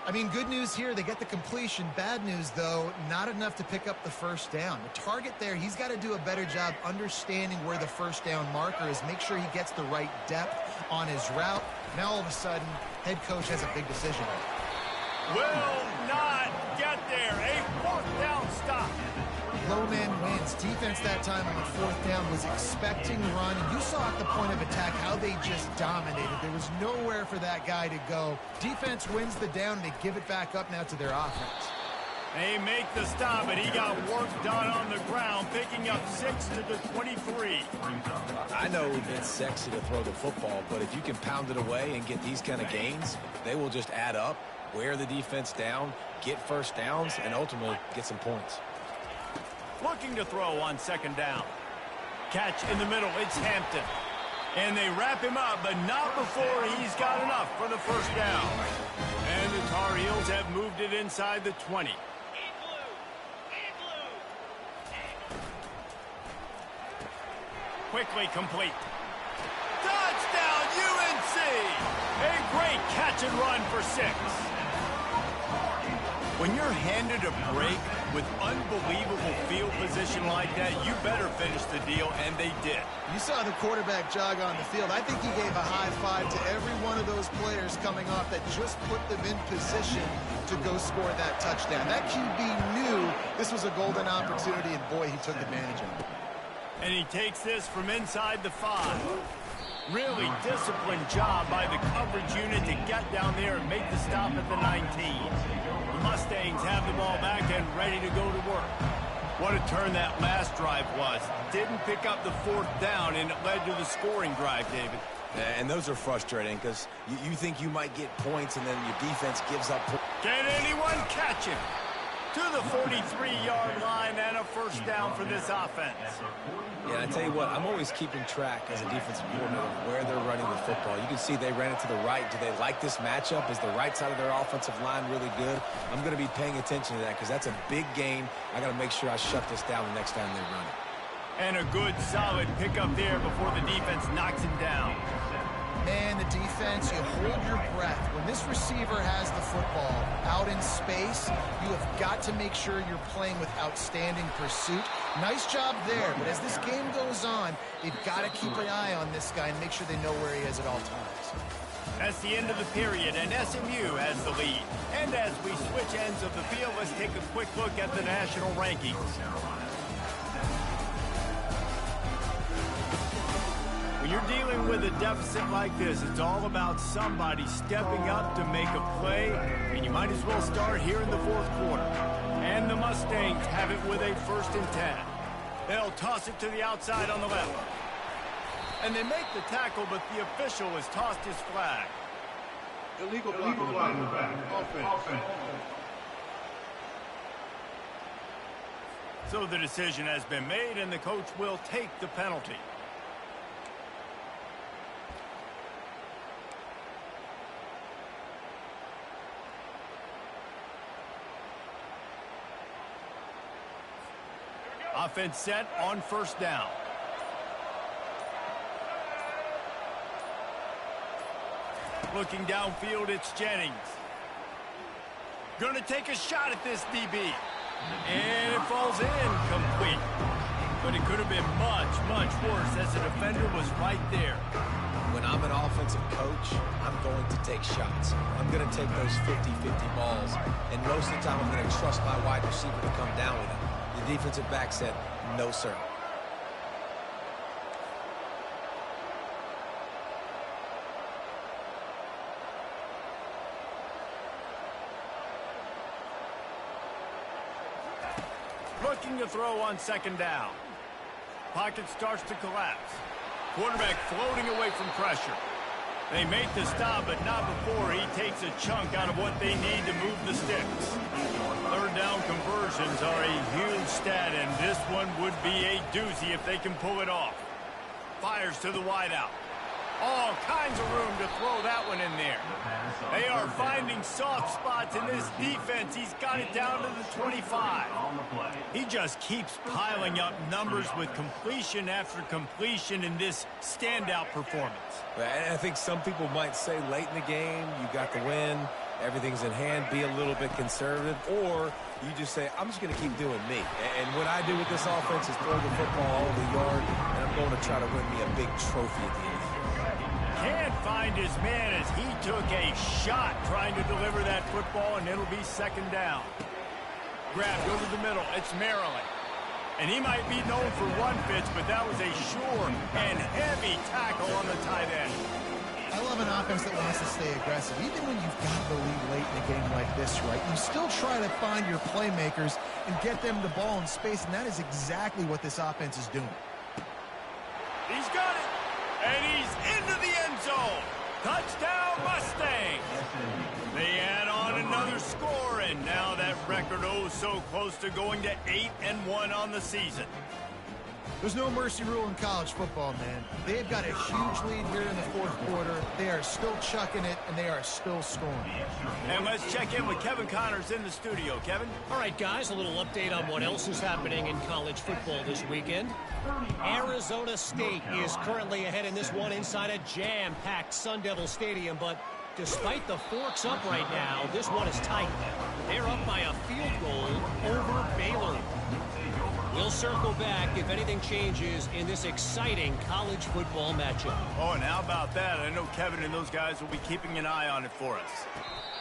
[SPEAKER 2] I mean, good news here, they get the completion. Bad news, though, not enough to pick up the first down. The target there, he's got to do a better job understanding where the first down marker is, make sure he gets the right depth on his route. Now, all of a sudden, head coach has a big decision.
[SPEAKER 1] Will not get there. A fourth down stop.
[SPEAKER 2] Low man wins. Defense that time on the fourth down was expecting run. And you saw at the point of attack how they just dominated. There was nowhere for that guy to go. Defense wins the down, and they give it back up now to their offense.
[SPEAKER 1] They make the stop, and he got work done on the ground, picking up 6 to the 23.
[SPEAKER 3] I know it's sexy to throw the football, but if you can pound it away and get these kind of gains, they will just add up, wear the defense down, get first downs, and ultimately get some points.
[SPEAKER 1] Looking to throw on second down. Catch in the middle. It's Hampton. And they wrap him up, but not before he's got enough for the first down. And the Tar Heels have moved it inside the 20. Quickly complete. Touchdown, UNC! A great catch and run for 6. When you're handed a break with unbelievable field position like that, you better finish the deal, and they did.
[SPEAKER 2] You saw the quarterback jog on the field. I think he gave a high five to every one of those players coming off that just put them in position to go score that touchdown. That QB knew this was a golden opportunity, and boy, he took advantage of it.
[SPEAKER 1] And he takes this from inside the 5. Really disciplined job by the coverage unit to get down there and make the stop at the 19. The Mustangs have the ball back and ready to go to work. What a turn that last drive was. Didn't pick up the fourth down, and it led to the scoring drive, David.
[SPEAKER 3] And those are frustrating because you think you might get points, and then your defense gives up.
[SPEAKER 1] Can anyone catch him? To the 43-yard line and a first down for this offense.
[SPEAKER 3] Yeah, I tell you what, I'm always keeping track as a defensive coordinator of where they're running the football. You can see they ran it to the right. Do they like this matchup? Is the right side of their offensive line really good? I'm going to be paying attention to that because that's a big game. I got to make sure I shut this down the next time they run it.
[SPEAKER 1] And a good, solid pickup there before the defense knocks him down.
[SPEAKER 2] Man, the defense, you hold your breath. When this receiver has the football out in space, you have got to make sure you're playing with outstanding pursuit. Nice job there, but as this game goes on, they've got to keep an eye on this guy and make sure they know where he is at all times.
[SPEAKER 1] That's the end of the period, and SMU has the lead. And as we switch ends of the field, let's take a quick look at the national rankings. When you're dealing with a deficit like this, it's all about somebody stepping up to make a play, and you might as well start here in the fourth quarter. And the Mustangs have it with a 1st and 10. They'll toss it to the outside on the left. And they make the tackle, but the official has tossed his flag.
[SPEAKER 5] Illegal flag in the back. Offense.
[SPEAKER 1] So the decision has been made, and the coach will take the penalty. Offense set on first down. Looking downfield, it's Jennings. Gonna take a shot at this DB. And it falls in complete. But it could have been much, much worse as the defender was right there.
[SPEAKER 3] When I'm an offensive coach, I'm going to take shots. I'm going to take those 50-50 balls. And most of the time, I'm going to trust my wide receiver to come down with them. The defensive back said, no, sir.
[SPEAKER 1] looking to throw on second down. Pocket starts to collapse. Quarterback floating away from pressure. They make the stop, but not before he takes a chunk out of what they need to move the sticks. Third down conversions are a huge stat, and this one would be a doozy if they can pull it off. Fires to the wideout. All kinds of room to throw that one in there. They are finding soft spots in this defense. He's got it down to the 25. He just keeps piling up numbers with completion after completion in this standout performance.
[SPEAKER 3] I think some people might say late in the game, you got the win, everything's in hand, be a little bit conservative, or you just say, I'm just going to keep doing me. And what I do with this offense is throw the football all over the yard, and I'm going to try to win me a big trophy at the end.
[SPEAKER 1] Can't find his man as he took a shot trying to deliver that football, and it'll be second down. Grab, go to the middle. It's Maryland. And he might be known for run fits, but that was a sure and heavy tackle on the tight end.
[SPEAKER 2] I love an offense that wants to stay aggressive. Even when you've got the lead late in a game like this, right, you still try to find your playmakers and get them the ball in space, and that is exactly what this offense is doing.
[SPEAKER 1] He's got it. And he's into the end zone. Touchdown, Mustangs. They add on another score, and now that record so close to going to 8-1 on the season.
[SPEAKER 2] There's no mercy rule in college football, man. They've got a huge lead here in the fourth quarter. They are still chucking it, and they are still scoring.
[SPEAKER 1] And let's check in with Kevin Connors in the studio. Kevin?
[SPEAKER 4] All right, guys, a little update on what else is happening in college football this weekend. Arizona State is currently ahead in this one inside a jam-packed Sun Devil Stadium, but despite the forks up right now, this one is tight. They're up by a field goal over Baylor. We'll circle back if anything changes in this exciting college football matchup.
[SPEAKER 1] Oh, and how about that? I know Kevin and those guys will be keeping an eye on it for us.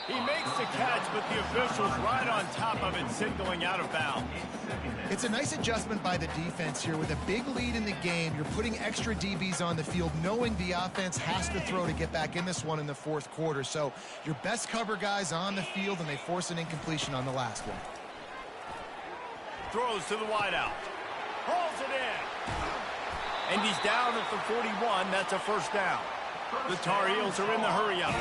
[SPEAKER 1] He makes the catch, but the official's right on top of it, signaling out of bounds.
[SPEAKER 2] It's a nice adjustment by the defense here. With a big lead in the game, you're putting extra DBs on the field, knowing the offense has to throw to get back in this one in the fourth quarter. So your best cover guys on the field, and they force an incompletion on the last one.
[SPEAKER 1] Throws to the wideout. Hauls it in. And he's down at the 41. That's a first down. The Tar Heels are in the hurry-up.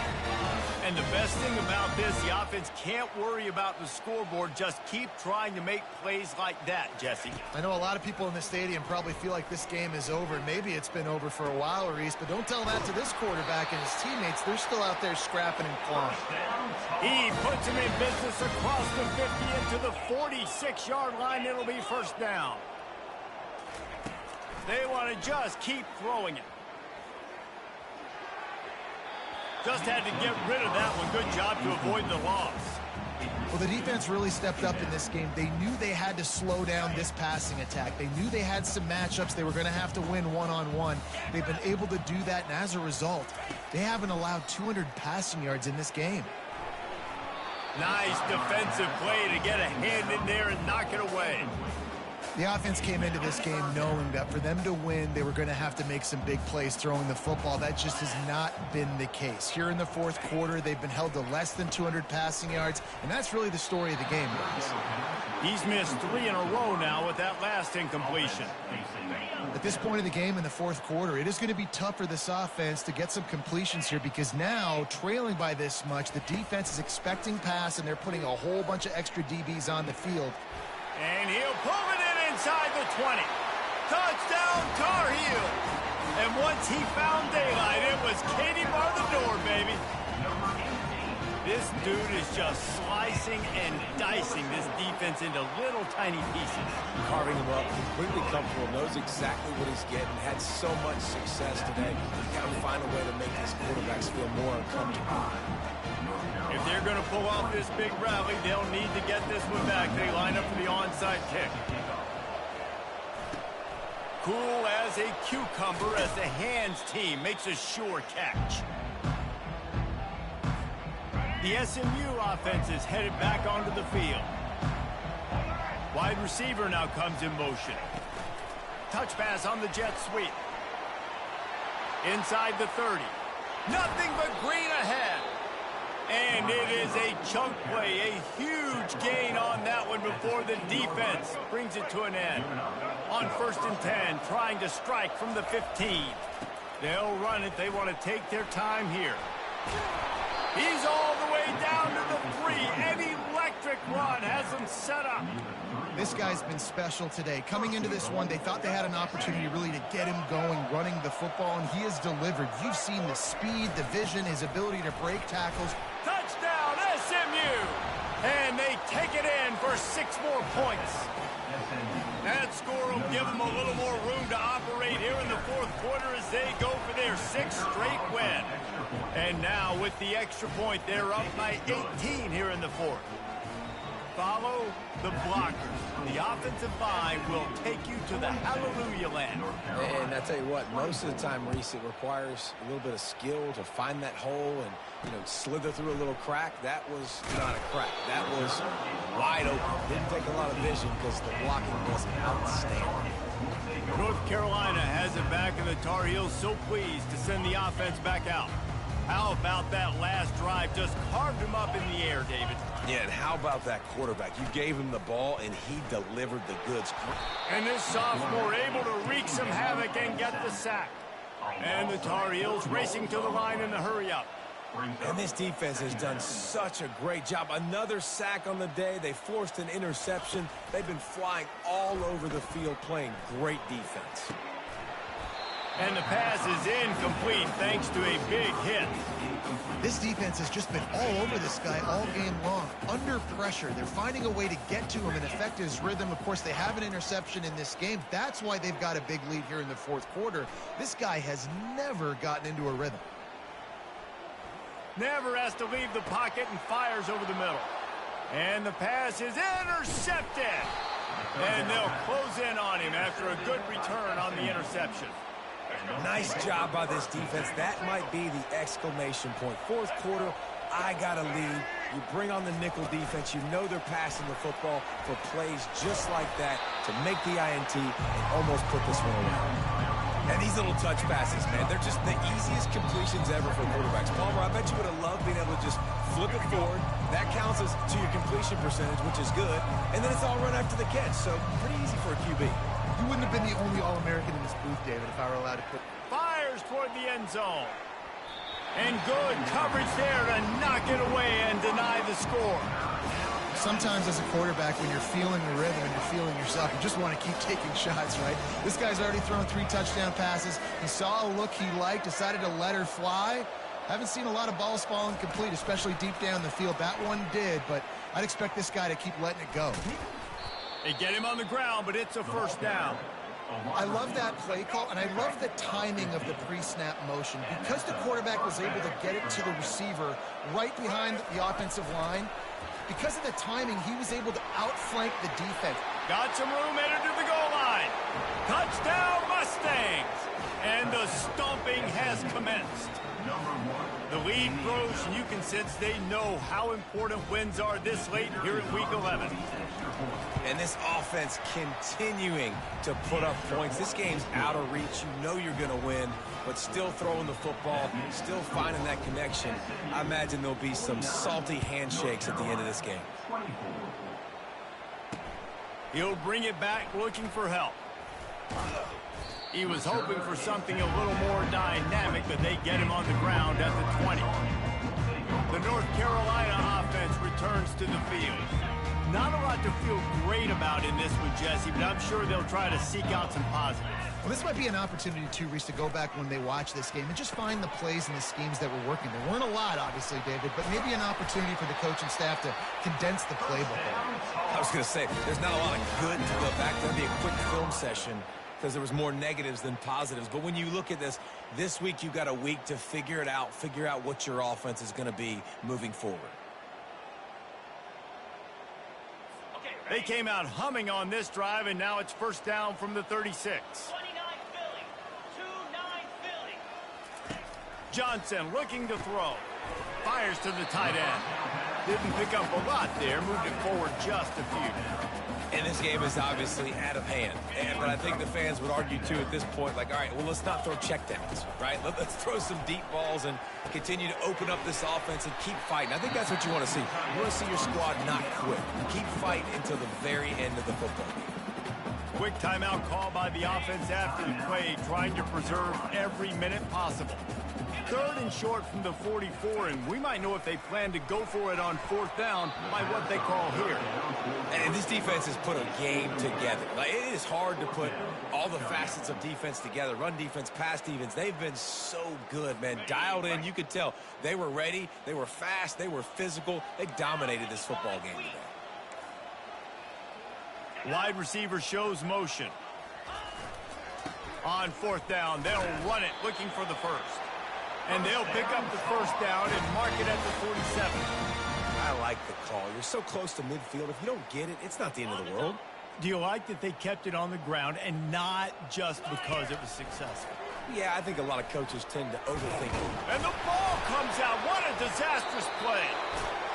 [SPEAKER 1] And the best thing about this, the offense can't worry about the scoreboard. Just keep trying to make plays like that, Jesse.
[SPEAKER 2] I know a lot of people in the stadium probably feel like this game is over. Maybe it's been over for a while, Reese, but don't tell that to this quarterback and his teammates. They're still out there scrapping and clawing.
[SPEAKER 1] He puts him in business across the 50 into the 46-yard line. It'll be first down. They want to just keep throwing it. Just had to get rid of that one. Good job to avoid the loss.
[SPEAKER 2] Well, the defense really stepped up in this game. They knew they had to slow down this passing attack. They knew they had some matchups they were going to have to win one-on-one. They've been able to do that, and as a result, they haven't allowed 200 passing yards in this game.
[SPEAKER 1] Nice defensive play to get a hand in there and knock it away.
[SPEAKER 2] The offense came into this game knowing that for them to win, they were going to have to make some big plays throwing the football. That just has not been the case. Here in the fourth quarter, they've been held to less than 200 passing yards, and that's really the story of the game, guys.
[SPEAKER 1] He's missed 3 in a row now with that last incompletion.
[SPEAKER 2] At this point in the game in the fourth quarter, it is going to be tough for this offense to get some completions here because now, trailing by this much, the defense is expecting pass, and they're putting a whole bunch of extra DBs on the field.
[SPEAKER 1] And he'll pull it in inside the 20. Touchdown, Tar Heel. And once he found daylight, it was Katie bar the door, baby. This dude is just slicing and dicing this defense into little tiny pieces.
[SPEAKER 3] Carving him up, completely comfortable, knows exactly what he's getting, had so much success today. He's got to find a way to make his quarterbacks feel more uncomfortable.
[SPEAKER 1] If they're going to pull off this big rally, they'll need to get this one back. They line up for the onside kick. Cool as a cucumber as the hands team makes a sure catch. The SMU offense is headed back onto the field. Wide receiver now comes in motion. Touch pass on the jet sweep. Inside the 30. Nothing but green ahead. And it is a chunk play, a huge gain on that one before the defense brings it to an end. On 1st and 10, trying to strike from the 15. They'll run it. They want to take their time here. He's all the way down to the 3. An electric run has them set up.
[SPEAKER 2] This guy's been special today. Coming into this one, they thought they had an opportunity really to get him going, running the football, and he has delivered. You've seen the speed, the vision, his ability to break tackles.
[SPEAKER 1] Touchdown, SMU! And they take it in for 6 more points. That score will give them a little more room to operate here in the 4th quarter as they go for their 6th straight win. And now with the extra point, they're up by 18 here in the 4th. Follow the blockers. The offensive line will take you to the hallelujah land.
[SPEAKER 3] And I tell you what, most of the time, Reese, it requires a little bit of skill to find that hole and, slither through a little crack. That was not a crack. That was wide open. Didn't take a lot of vision because the blocking was outstanding.
[SPEAKER 1] North Carolina has it back, and the Tar Heels so pleased to send the offense back out. How about that last drive? Just carved him up in the air, David.
[SPEAKER 3] Yeah, and how about that quarterback? You gave him the ball, and he delivered the goods.
[SPEAKER 1] And this sophomore able to wreak some havoc and get the sack. And the Tar Heels racing to the line in the hurry-up.
[SPEAKER 3] And this defense has done such a great job. Another sack on the day. They forced an interception. They've been flying all over the field playing great defense.
[SPEAKER 1] And the pass is incomplete thanks to a big hit.
[SPEAKER 2] This defense has just been all over this guy all game long. Under pressure, they're finding a way to get to him and affect his rhythm. Of course, they have an interception in this game. That's why they've got a big lead here in the 4th quarter. This guy has never gotten into a rhythm.
[SPEAKER 1] Never has to leave the pocket and fires over the middle. And the pass is intercepted. And they'll close in on him after a good return on the interception.
[SPEAKER 3] Nice job by this defense. That might be the exclamation point. 4th quarter, I got a lead. You bring on the nickel defense. You know they're passing the football for plays just like that to make the INT and almost put this one away. And these little touch passes, man, they're just the easiest completions ever for quarterbacks. Palmer, I bet you would have loved being able to just flip it forward. That counts as to your completion percentage, which is good. And then it's all run after the catch, so pretty easy for a QB.
[SPEAKER 2] You wouldn't have been the only All-American in this booth, David, if I were allowed to put...
[SPEAKER 1] Fires toward the end zone. And good coverage there to knock it away and deny the score.
[SPEAKER 2] Sometimes as a quarterback, when you're feeling the rhythm and you're feeling yourself, you just want to keep taking shots, right? This guy's already thrown 3 touchdown passes. He saw a look he liked, decided to let her fly. Haven't seen a lot of balls falling complete, especially deep down the field. That one did, but I'd expect this guy to keep letting it go.
[SPEAKER 1] They get him on the ground, but it's a 1st down.
[SPEAKER 2] I love that play call, and I love the timing of the pre-snap motion. Because the quarterback was able to get it to the receiver right behind the offensive line, because of the timing, he was able to outflank the defense.
[SPEAKER 1] Got some room headed to the goal line. Touchdown, Mustangs! And the stomping has commenced. The lead grows, and you can sense they know how important wins are this late here in Week 11.
[SPEAKER 3] And this offense continuing to put up points. This game's out of reach. You know you're going to win, but still throwing the football, still finding that connection. I imagine there'll be some salty handshakes at the end of this game.
[SPEAKER 1] He'll bring it back looking for help. He was hoping for something a little more dynamic, but they get him on the ground at the 20. The North Carolina offense returns to the field. Not a lot to feel great about in this one, Jesse, but I'm sure they'll try to seek out some positives.
[SPEAKER 2] Well, this might be an opportunity, too, Reese, to go back when they watch this game and just find the plays and the schemes that were working. There weren't a lot, obviously, David, but maybe an opportunity for the coaching staff to condense the playbook.
[SPEAKER 3] I was going to say, there's not a lot of good to go back. There'll be a quick film session because there was more negatives than positives. But when you look at this week you've got a week to figure it out, figure out what your offense is going to be moving forward.
[SPEAKER 1] They came out humming on this drive, and now it's 1st down from the 36.
[SPEAKER 6] 29 Philly. 2-9 Philly.
[SPEAKER 1] Johnson looking to throw. Fires to the tight end. Didn't pick up a lot there. Moved it forward just a few.
[SPEAKER 3] And this game is obviously out of hand. But I think the fans would argue, too, at this point, like, all right, well, let's not throw checkdowns, right? Let's throw some deep balls and continue to open up this offense and keep fighting. I think that's what you want to see. You want to see your squad not quit. Keep fighting until the very end of the football game.
[SPEAKER 1] Quick timeout call by the offense after the play, trying to preserve every minute possible. 3rd and short from the 44, and we might know if they plan to go for it on 4th down by what they call here.
[SPEAKER 3] And this defense has put a game together. Like, it is hard to put all the facets of defense together. Run defense, pass defense. They've been so good, man. Dialed in. You could tell they were ready. They were fast. They were physical. They dominated this football game today.
[SPEAKER 1] Wide receiver shows motion. On 4th down, they'll run it, looking for the first. And they'll pick up the first down and mark it at the 47.
[SPEAKER 3] I like the call. You're so close to midfield. If you don't get it, it's not the end of the world.
[SPEAKER 1] Do you like that they kept it on the ground and not just because it was successful?
[SPEAKER 3] Yeah, I think a lot of coaches tend to overthink it.
[SPEAKER 1] And the ball comes out. What a disastrous play.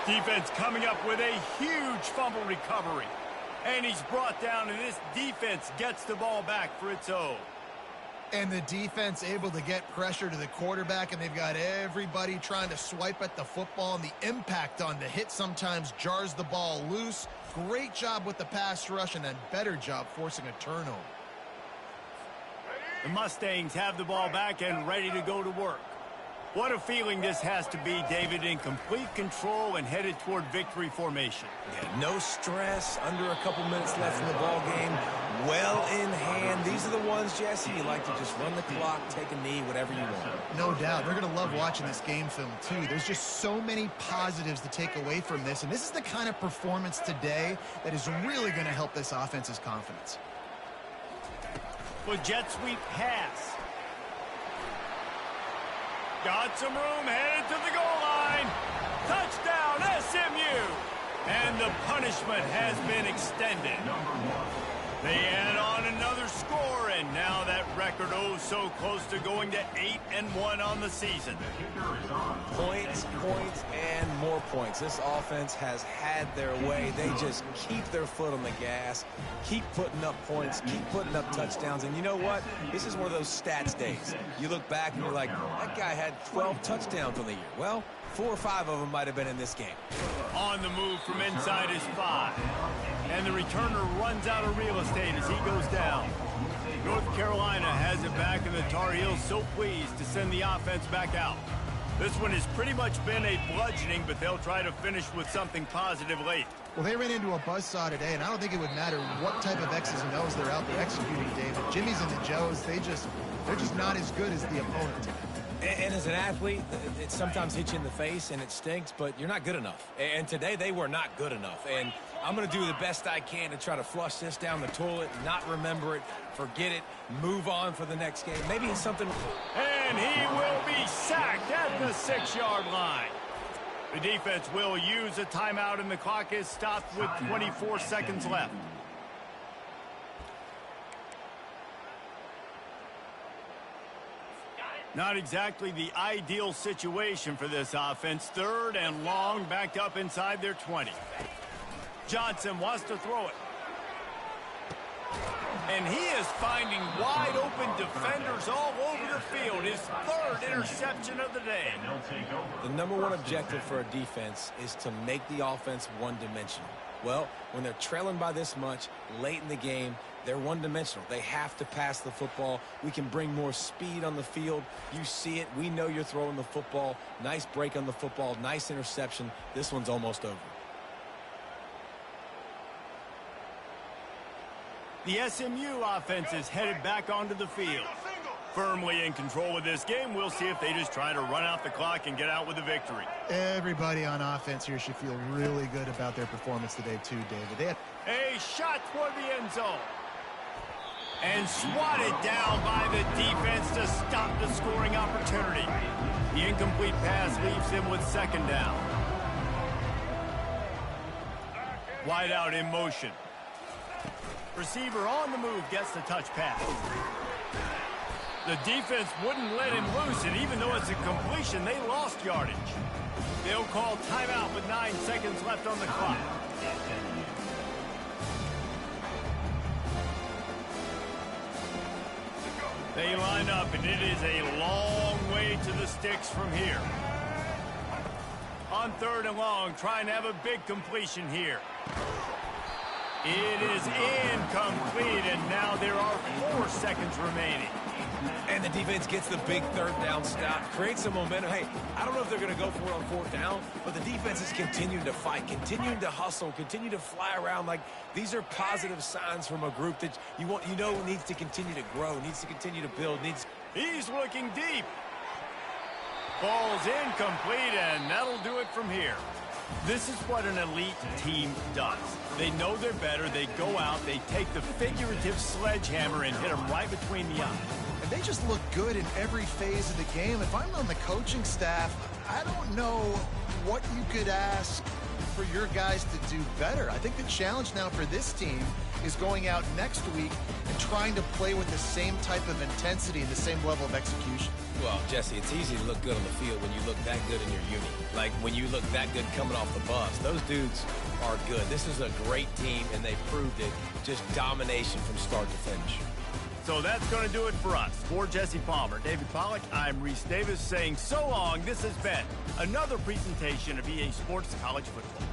[SPEAKER 1] Defense coming up with a huge fumble recovery. And he's brought down, and this defense gets the ball back for its own.
[SPEAKER 2] And the defense able to get pressure to the quarterback, and they've got everybody trying to swipe at the football, and the impact on the hit sometimes jars the ball loose. Great job with the pass rush, and a better job forcing a turnover.
[SPEAKER 1] The Mustangs have the ball back and ready to go to work. What a feeling this has to be, David, in complete control and headed toward victory formation.
[SPEAKER 3] Yeah, no stress, under a couple minutes left in the ball game, well in hand. These are the ones, Jesse, you like to just run the clock, take a knee, whatever you want.
[SPEAKER 2] No doubt. They're going to love watching this game film, too. There's just so many positives to take away from this, and this is the kind of performance today that is really going to help this offense's confidence.
[SPEAKER 1] Well, jet sweep pass. Got some room, headed to the goal line. Touchdown, SMU. And the punishment has been extended. They add on another score, and now that record so close to going to 8-1 on the season.
[SPEAKER 3] Points, points, and more points. This offense has had their way. They just keep their foot on the gas, keep putting up points, keep putting up touchdowns. And you know what? This is one of those stats days. You look back and you're like, that guy had 12 touchdowns on the year. Well, 4 or 5 of them might have been in this game.
[SPEAKER 1] On the move from inside his 5. And the returner runs out of real estate as he goes down. North Carolina has it back, and the Tar Heels so pleased to send the offense back out. This one has pretty much been a bludgeoning, but they'll try to finish with something positive late.
[SPEAKER 2] Well, they ran into a buzzsaw today, and I don't think it would matter what type of X's and O's they're out there executing, David. Jimmy's and the Joes, they're just not as good as the opponent.
[SPEAKER 3] And as an athlete, it sometimes hits you in the face and it stinks, but you're not good enough. And today they were not good enough. And I'm going to do the best I can to try to flush this down the toilet, not remember it, forget it, move on for the next game. Maybe it's something.
[SPEAKER 1] And he will be sacked at the 6-yard line. The defense will use a timeout, and the clock is stopped with 24 seconds left. Not exactly the ideal situation for this offense. 3rd and long, backed up inside their 20. Johnson wants to throw it. And he is finding wide open defenders all over the field. His 3rd interception of the day.
[SPEAKER 3] The #1 objective for a defense is to make the offense one-dimensional. Well, when they're trailing by this much late in the game, they're one-dimensional. They have to pass the football. We can bring more speed on the field. You see it. We know you're throwing the football. Nice break on the football. Nice interception. This one's almost over.
[SPEAKER 1] The SMU offense is headed back onto the field. Firmly in control of this game. We'll see if they just try to run out the clock and get out with a victory.
[SPEAKER 2] Everybody on offense here should feel really good about their performance today, too, David.
[SPEAKER 1] A shot toward the end zone. And swatted down by the defense to stop the scoring opportunity. The incomplete pass leaves him with 2nd down. Wide out in motion. Receiver on the move gets the touch pass. The defense wouldn't let him loose, and even though it's a completion, they lost yardage. They'll call timeout with 9 seconds left on the clock. They line up, and it is a long way to the sticks from here. On 3rd and long, trying to have a big completion here. It is incomplete, and now there are 4 seconds remaining.
[SPEAKER 3] And the defense gets the big 3rd down stop, creates some momentum. Hey, I don't know if they're going to go for it on 4th down, but the defense is continuing to fight, continuing to hustle, continue to fly around. Like, these are positive signs from a group that you know needs to continue to grow, needs to continue to build,
[SPEAKER 1] He's looking deep. Ball's incomplete, and that'll do it from here. This is what an elite team does. They know they're better. They go out, they take the figurative sledgehammer and hit them right between the eyes.
[SPEAKER 2] And they just look good in every phase of the game. If I'm on the coaching staff, I don't know what you could ask for your guys to do better. I think the challenge now for this team is going out next week and trying to play with the same type of intensity and the same level of execution.
[SPEAKER 3] Well, Jesse, it's easy to look good on the field when you look that good in your uni. Like, when you look that good coming off the bus. Those dudes are good. This is a great team, and they proved it. Just domination from start to finish.
[SPEAKER 1] So that's going to do it for us. For Jesse Palmer, David Pollack, I'm Reese Davis saying so long. This has been another presentation of EA Sports College Football.